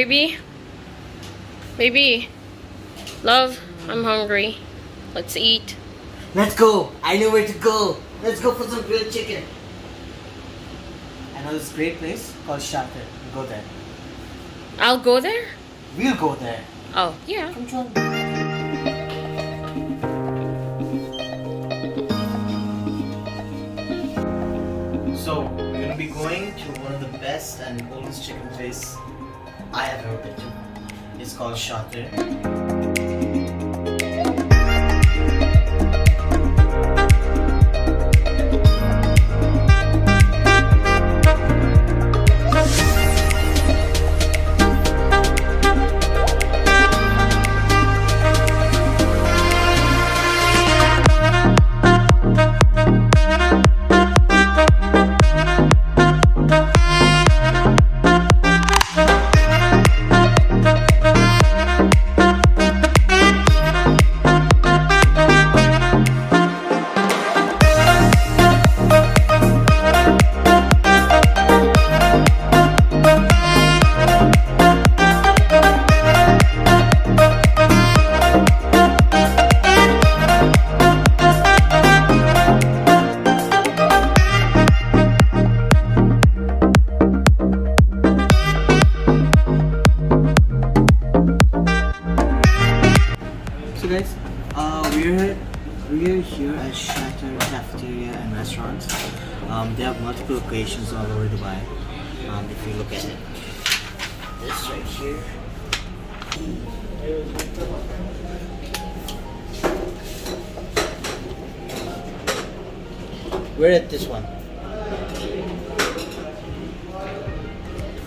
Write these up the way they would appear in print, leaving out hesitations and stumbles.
baby? Baby. Love, I'm hungry. Let's eat. Let's go. I know where to go. Let's go for some grilled chicken. I know this great place called Shater. We'll go there. I'll go there? We'll go there. Oh, yeah. Come join me. So, we're gonna be going to one of the best and oldest chicken place I have ever been to. It's called Shater. So guys, we're here at Shater Cafeteria and Restaurants. They have multiple locations all over Dubai. If you look at it, this right here. We're at this one.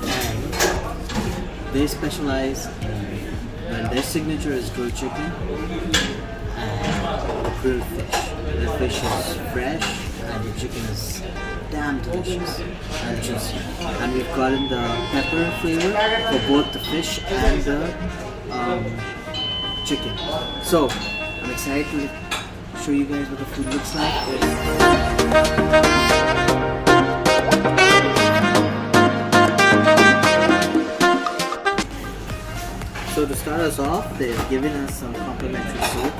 And they specialize and their signature is grilled chicken and grilled fish. The fish is fresh and the chicken is damn delicious and juicy. And we've gotten the pepper flavor for both the fish and the chicken. So I'm excited to show you guys what the food looks like. So to start us off, they've given us some complimentary soup.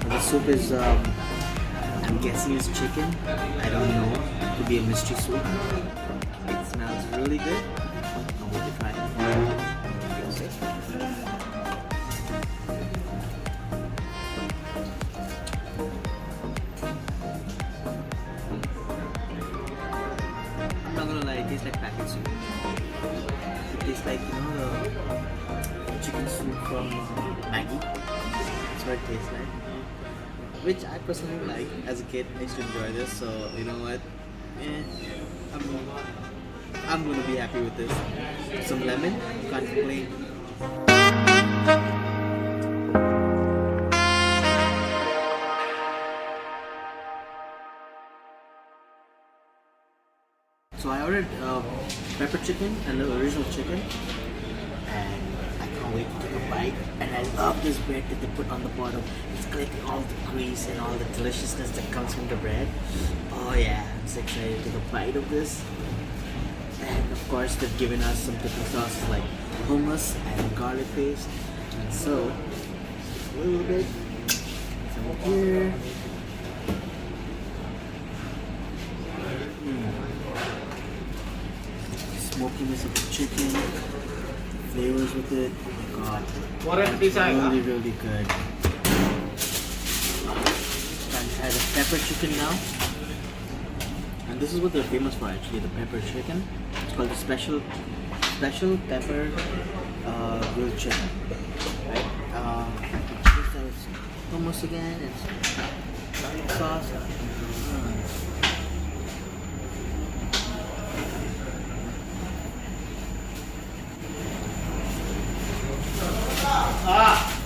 The soup is, I'm guessing it's chicken. I don't know. It could be a mystery soup. It smells really good. I'm going to try it. I'm not gonna lie, it tastes like packet soup. It tastes like, you know, the chicken soup from Maggie. That's what it tastes like. Which I personally like. As a kid, I used to enjoy this. So you know what? I'm gonna be happy with this. Some lemon, can't complain. So I ordered pepper chicken and the original chicken. And I can't wait to take a bite. And I love this bread that they put on the bottom. It's collecting all the grease and all the deliciousness that comes from the bread. Oh yeah, I'm so excited to take a bite of this. And of course they've given us some different sauces like hummus and garlic paste. And so, a little bit. Some here. Smokiness of the chicken. Flavors with it. Oh my god. Really, really good. Time to try the pepper chicken now. And this is what they're famous for actually, the pepper chicken. It's called the special pepper grilled chicken. Right? This is hummus again. It's garlic sauce.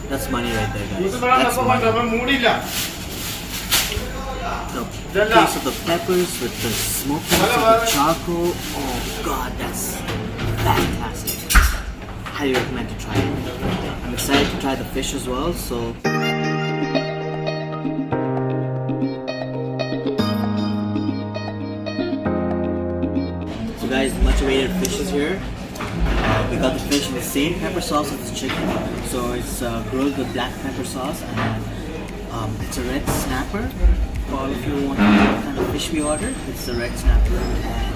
That's money right there, guys. That's money. The taste of the peppers with the smokiness of the charcoal. Oh god, that's fantastic. Highly recommend to try it. I'm excited to try the fish as well, so guys, much awaited fish is here. We got the fish in the same pepper sauce as the chicken. So it's grilled with black pepper sauce, and it's a red snapper. For all of you want to know what kind of fish we ordered, it's the red snapper. And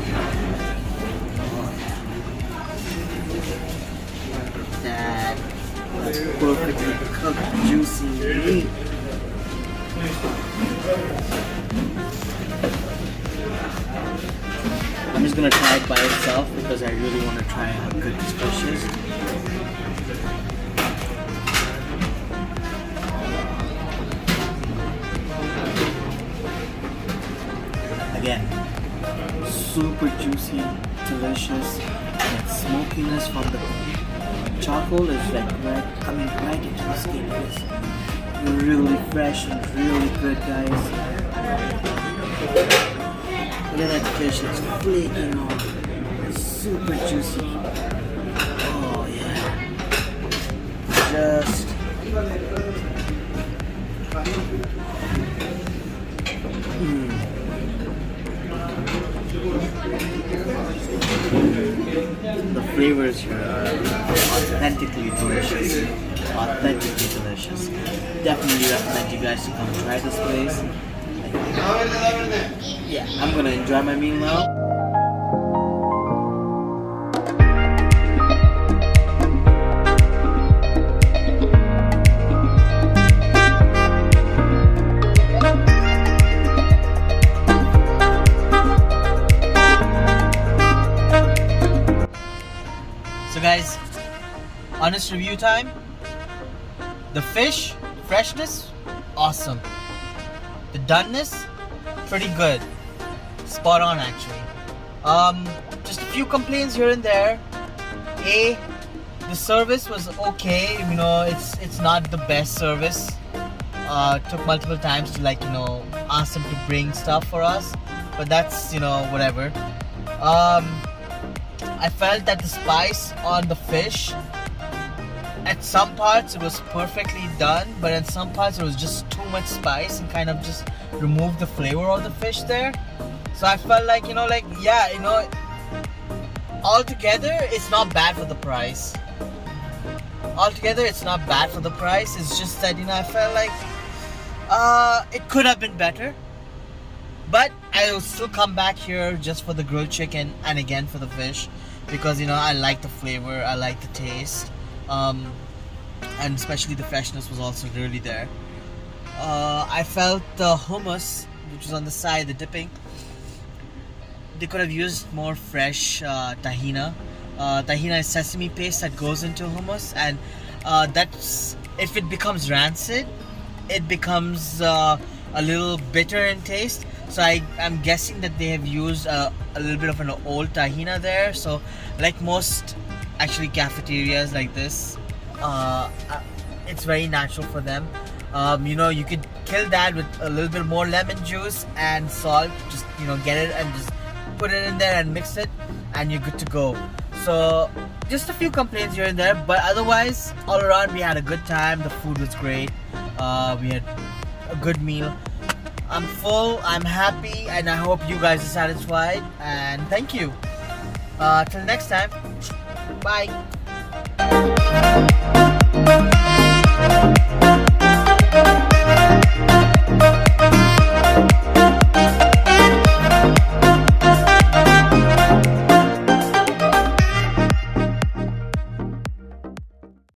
that perfectly cooked, juicy meat. I'm just gonna try it by itself because I really want to try how good this fish is. Again, super juicy, delicious, and its smokiness from the charcoal is like coming right into the skin. It's really fresh and really good, guys. Look at that fish, it's flaking off. It's super juicy. Oh yeah. Just the flavors here are authentically delicious. Authentically delicious. Definitely recommend you guys to come try this place. Yeah, I'm gonna enjoy my meal now. So guys, honest review time. The fish, freshness, awesome. The doneness, pretty good. Spot on actually. Just a few complaints here and there. The service was okay. You know, it's not the best service. Took multiple times to ask them to bring stuff for us, but that's whatever. I felt that the spice on the fish, at some parts it was perfectly done, but in some parts it was just too much spice and kind of just removed the flavor of the fish there. So I felt like, altogether it's not bad for the price. It's just that, I felt like it could have been better. But I will still come back here just for the grilled chicken and again for the fish, because I like the flavor, I like the taste, and especially the freshness was also really there. I felt the hummus, which was on the side, the dipping, they could have used more fresh tahina. Tahina is sesame paste that goes into hummus, and that's, if it becomes rancid, it becomes a little bitter in taste. So I'm guessing that they have used a little bit of an old tahina there. So like most actually cafeterias like this, it's very natural for them. You could kill that with a little bit more lemon juice and salt. Just get it and just put it in there and mix it, and you're good to go. So just a few complaints here and there, but otherwise all around we had a good time. The food was great. We had a good meal. I'm full, I'm happy, and I hope you guys are satisfied, and thank you. Till next time, bye.